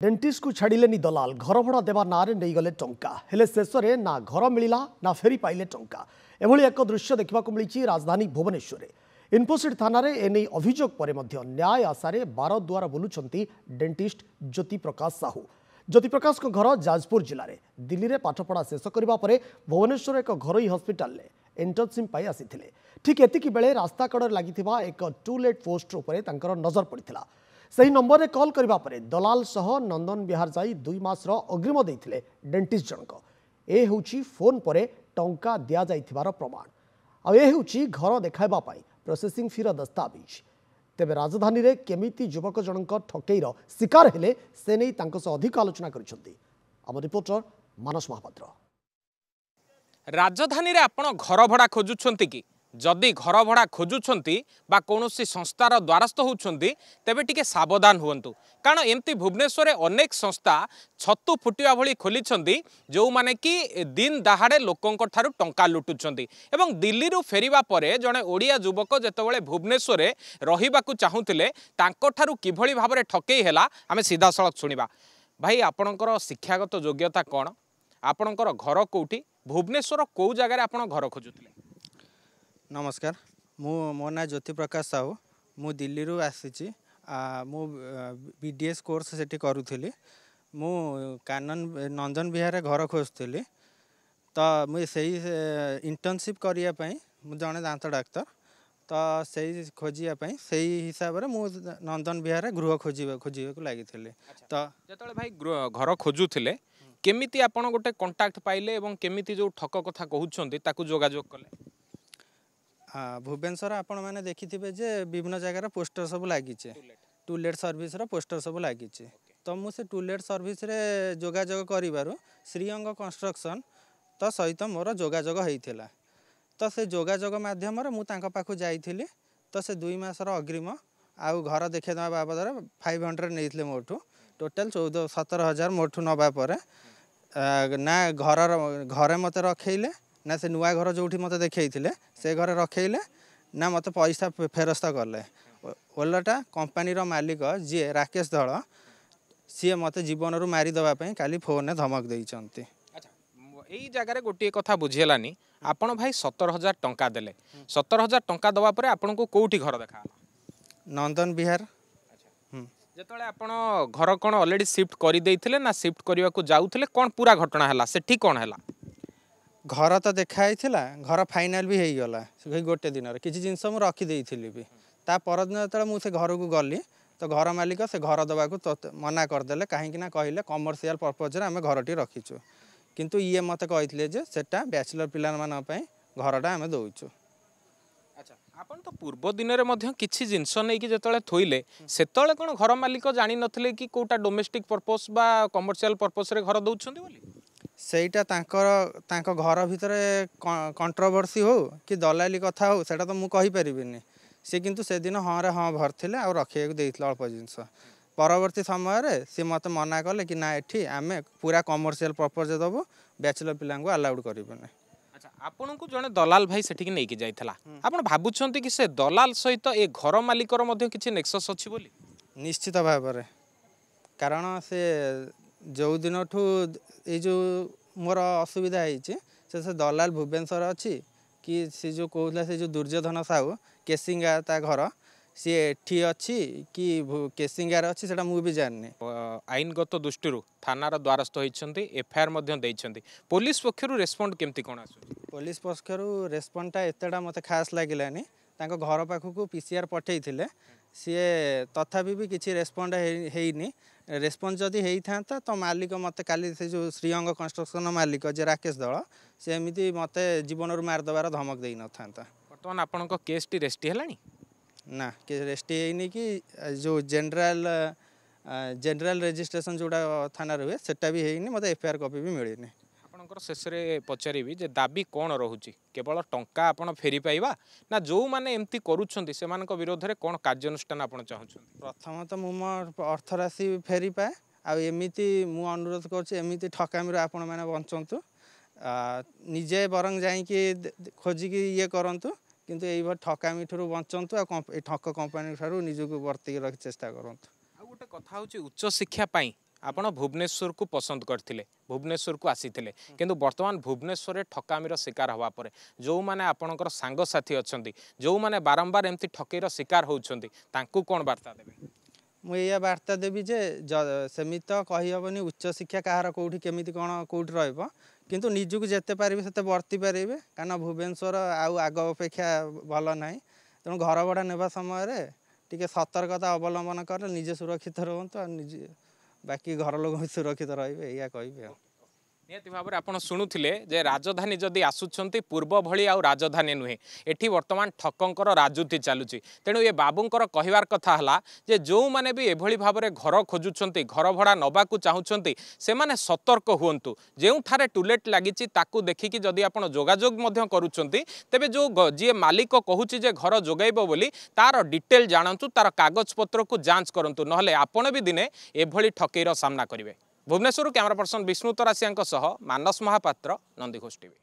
Dentist को छाड़िलेनी दलाल घर भड़ा देवा नारे नहीं गले टंका हेले शेष में ना घर मिला ना फेरी पाइले टंका एभली एक दृश्य देखा मिली राजधानी भुवनेश्वर इनफोसिटी थाना एने अभियोग पर न्याय आशारे बार द्वार बुलूंट डेंटिस्ट ज्योति प्रकाश साहू। ज्योति प्रकाश घर जाजपुर जिले में दिल्ली में पाठपढ़ा शेष करने भुवनेश्वर एक घरोई हस्पिटाल इंटर्नशिप पाई आसीथिले। ठीक एतिकी बेले रास्ता कड़े लगी एक टूलेट पोस्टर उपर नजर पड़ा। सही नंबर रे कॉल करबा परे दलाल सह नंदन विहार जाई 2 मासर अग्रिम देथिले डेंटिस्ट जनक। ए होची फोन परे टंका दिया जाइथिबार प्रमाण आ ए होची घर देखाइबा पाई प्रोसेसिंग फीर दस्तावेज। तेबे राजधानी रे केमिति युवक जनक ठकेईर शिकार हेले से नहीं तांको सह अधिक आलोचना करिसंती आम रिपोर्टर मानस महापात्र। राजधानी रे आपण घर भड़ा खोजुछंती कि जदि घर भड़ा खोजुछंती बा कौनसी संस्थार द्वारस्थ होउछंती तेबे टिके सावधान हुअंतु कारण एमती भुवनेश्वर अनेक संस्था छतु फुटिया भली खोलिछंती जो माने कि दिन दहाड़े लोकंक ठारु टंका लुटुछंती एवं दिल्ली रु फेरिबा परे जणे ओडिया युवक जेतेबेले भुवनेश्वर रहिबाकु चाहुतिले तांको ठारु किभली भाबरे ठकेई हेला आमे सीधा सळक सुनिबा। भाई आपणकर शिक्षागत योग्यता कोन आपणकर घर कोठी भुवनेश्वर को जगह आपण घर खोजुतिले? नमस्कार मो ना ज्योति प्रकाश साहू मु दिल्ली रु आसी मु बीडीएस कोर्स सेठी करूली मु कानन नंदन विहार घर खोजुली तो मुझे इंटर्नशिप करने जड़े दांत डाक्तर तो सही खोजापी से हिसाब से मु नंदन विहार गृह खोजा लगी तो जो भाई घर खोजुले केमिति आपण गोटे कांटेक्ट पाइले एवं केमिति जो ठक कथा कहउछंती ताकू जोगाजोग कले? भुवनेश्वर आपण मैंने देखिथिबे जे विभिन्न जगह पोस्टर सब लागिचे टूलेट सर्विस रो पोस्टर सब लागिचे तो मु से टूलेट सर्विस रे जोगाजोग करिबारु श्रीअंग कंस्ट्रक्शन तो सहित मोर जोगाजोग होइथिला तो से जोगाजोग माध्यम रे मु तांका पाखु जाइथिली तो से 2 मासर अग्रिम आउ घर देखे दवा बाबद 500 नैथिले मोठू टोटल 17,000 मोठू नबा परे ना घरे मते रखैले ना से नुआ घर जो मत देखते से घर रखेले ना मत पैसा फेरस्त कले ओलटा कंपानी मालिक जी राकेश दल सी मत जीवन रू मारिदेवाई काली फोन धमक देइचंती। अच्छा यही जगह गोटे कथा बुझेलानी आपण भाई 17,000 टंका देले 17,000 टंका दवा परे आपण को कोठी घर देखा? नंदन विहार। जेतले आपण घर कोन ऑलरेडी शिफ्ट करि देइथिले ना शिफ्ट करिवा को जाउथिले कोन पूरा घटना हला सेठी कोन हला? घर तो देखाई घर फाइनाल भी हो गला गोटे दिन किसी जिनस मुझे रखीदे भी ता परदिन जो मुझे घर को गली तो घर मालिक से घर दवा को मना करदे कहीं कहले कमर्शियल पर्पज आम घरटी रखीचु किंतु ये मत कहते सेटा बैचलर पिला घरटा आम दौचु। अच्छा आपन तो पूर्व दिन में किसी जिनस नहीं कि जो थोइले सेतले कौन घर मालिक जानी नथिले कि कोटा डोमेस्टिक पर्पस बा कमर्शियल पर्पस रे घर दउछंती बोली? सेटा तांको घर भितर कंट्रोवर्सी हो कि दलाली कथा हो सेटा तो मु कहि परिबिनी से किंतु से दिन हाँ रे हाँ भरथिले आ रखिया देइथिले अल्प जिनस परवर्ती समय रे से मत मना कले कि ना एठी आमे पूरा कमर्शियल पर्पज दबो बैचलर पिला को अलाउड करिबने। अच्छा आपन को जने दलाल भाई सेठी नै कि जाइथला आपन भाबुछंती कि से दलाल सहित ए घर मालिकर मध्ये किछि नेक्सस अछि बोली? निश्चित भाव रे कारण से जो दिन ठू ये जो मोर असुविधा से दलाल भुवनेश्वर अच्छी कि सी जो कहला से जो दुर्योधन साहू केसिंगा ता घर सी एठी अच्छी कि केसिंगार अच्छी सेटा मु भी जाननी। आईनगत दृष्टि थानार द्वारस्थ होइछंती एफआईआर मध्ये दैछंती पुलिस पक्षरु रेस्पोंड केमती कोन आसु? पुलिस पक्षरु रेस्पोंडटा एतेडा मते खास लागिलानी तांको घर पाखकु पीसीआर पठेइथिले सी तथापि भी किसी रेस्पोंड हेइनी रेस्पन्स जदि होता तो मालिक मत काली से जो श्रीअंग कंस्ट्रक्शन मालिक जे राकेश दल से एमती मत जीवन रू मारदेवार धमक दे न था। बर्तमान आपण केस टी रेस्टी हेलानी ना कि रेस्टी हेनी कि जो जनरल रजिस्ट्रेशन जोड़ा थाना रुए सेटा भी हेनी मत एफआईआर कॉपी भी मिलनी। आपणकर शेष में पचारि जे दाबी कौन रोचे केवल टंका आपण फेरी पाइबा ना जो माने एमती करूछंती सेमानक विरोध रे कौन कार्यानुष्ठान आपण चाहुछंती? प्रथम तो मु अर्थ राशि फेरी पाए आमती मु अनुरोध करमती ठकामी आपण मैंने बंचतु निजे बरंग जाकि खोजिकी ये करूँ किंतु ये ठकामी ठूँ बंचतु आ ठक कंपानी ठारू निजक बर्तिक रखी चेष्टा करूँ। गोटे कथा हूँ उच्च शिक्षा आपण भुवनेश्वर को पसंद करथिले भुवनेश्वर को आसीथिले किंतु वर्तमान भुवनेश्वर ठकामीर शिकार हवा परे जो माने आपणकर सांग साथी अछंती जो माने बारंबार एमती ठकेर शिकार होउछंती तांकू कोन वार्ता देबे मुझे बार्ता देवी जे सेमित तो कहीहबनी उच्च शिक्षा कहार कौटी केमिति कौन कौटी रहिबो किंतु निजुक जेते पारिबे सेते वर्ती पारिबे कारण भुवनेश्वर आउ आग अपेक्षा भल नाही तेणु घर भड़ा नेबा समय टिके सतर्कता अवलंबन कर निजे सुरक्षित रहंतु और निजे बाकी घर लोक भी सुरक्षित रहिबे या कहिबे निहति भाव में आपड़ शुणुले जे राजधानी जदि आसुंच पूर्व भली आउ राजधानी नुहे एठी वर्तमान ठकंकर राजुति चलुची तेणु ये बाबूंकर कहवार कथा है जे जो माने भी एभली भाव में घर खोजुंट घर भड़ा नबाकू चाहूँगी से माने सतर्क हुंतु जो ठारे टुलेट लगी ताकू देखिकी जदि आप जोगाजोग करुँच तेबे जो जी मालिक कहूँ जे घर जोगाइब बोली तार डिटेल जानतु तार कागज पत्र को जांच करूँ नहले आपण भी दिने एभली ठकेईर सामना करेंगे भुवनेश्वर कैमरा पर्सन विष्णु तरासिया मानस महापात्र नंदीघोष टीवी।